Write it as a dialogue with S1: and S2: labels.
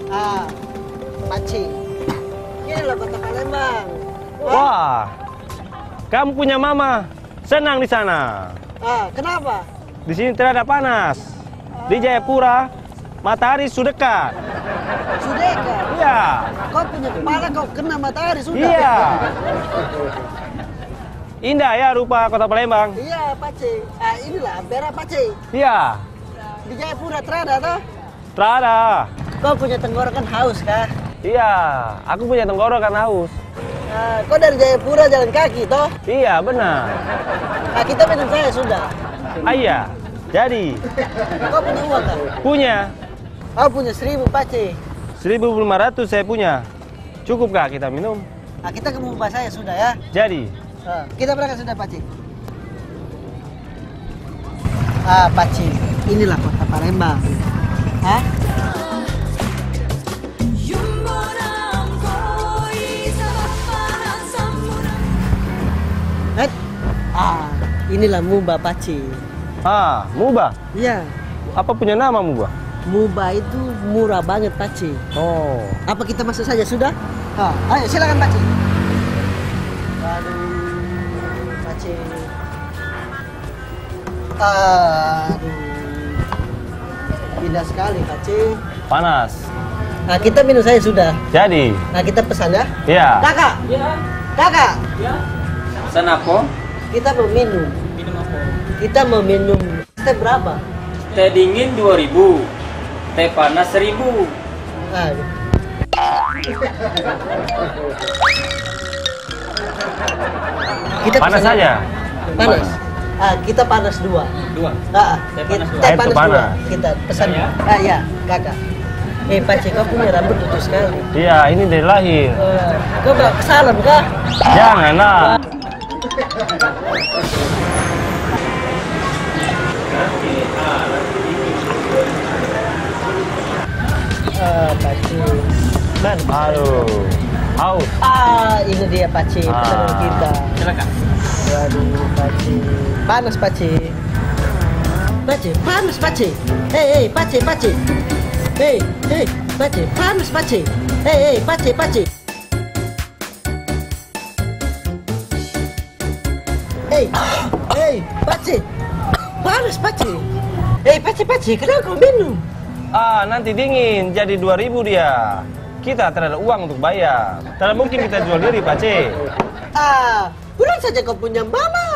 S1: Ah, Paci. Inilah kota Palembang.
S2: Wah, kamu punya mama. Senang di sana.
S1: Kenapa?
S2: Di sini tidak ada panas. Di Jayapura, matahari sudah dekat.
S1: Sudah kan?
S2: Iya.
S1: Kau punya kepala, kau kena matahari sudah.
S2: Iya. Indah ya rupa kota Palembang.
S1: Iya, Paci. Inilah Ampera, Paci.
S2: Iya.
S1: Di Jayapura terada toh?
S2: Terada.
S1: Kau punya tenggorokan haus kah?
S2: Iya, aku punya tenggorokan haus.
S1: Kau dari Jayapura jalan kaki toh?
S2: Iya, benar.
S1: Kita minum saya sudah.
S2: Iya. Jadi,
S1: Kau punya uang kah?
S2: punya
S1: Kau punya 1.000, Paci.
S2: 1.500 saya punya. Cukupkah kita minum?
S1: Kita ke rumah saya sudah ya.
S2: Jadi,
S1: Kita berangkat sudah, Paci. Paci, inilah kota Palembang. Hah? Inilah Muba, Paci.
S2: Muba.
S1: Iya,
S2: Apa punya nama Muba?
S1: Muba itu murah banget, Paci.
S2: Oh.
S1: Apa kita masuk saja sudah? Ayo silakan, Paci. Aduh, Paci. Aduh, indah sekali, Paci.
S2: Panas.
S1: Kita minum saya sudah.
S2: Jadi,
S1: Kita pesan ya.
S2: iya.
S1: Kakak. Kakak.
S3: Pesan apa?
S1: Kita mau minum.
S3: Minum apa?
S1: Kita mau minum. Teh berapa?
S3: Teh dingin 2.000, teh panas 1.000.
S1: Aduh. Kita
S2: Panas
S1: pesan
S2: saja.
S1: Panas. Kita panas 2.
S3: 2.
S1: Teh
S3: panas dua.
S1: Teh
S2: Air itu
S1: panas 2.
S2: panas.
S1: Kita pesan.
S3: Ya?
S1: Iya, kakak. Paci, kau punya rambut lucu sekali.
S2: Iya, ini dari lahir.
S1: Kau gak kesalam kah?
S2: Janganlah.
S1: Paci. Man.
S2: Aduh. Haus.
S1: Ini dia Paci, pesanan kita.
S3: Silakan.
S1: Waduh, Paci. Panas, Paci. Paci, panas, Paci. Hei, Paci, Paci. Hei, Paci, panas, Paci. Hei, Paci, Paci. Hei, Paci. Panas, Paci. Hei, Paci, Paci, kenapa kau minum?
S2: Nanti dingin, jadi 2.000 dia. Kita tidak ada uang untuk bayar. Tidak mungkin kita jual diri, Pak C.
S1: Pulang saja kau punya mama.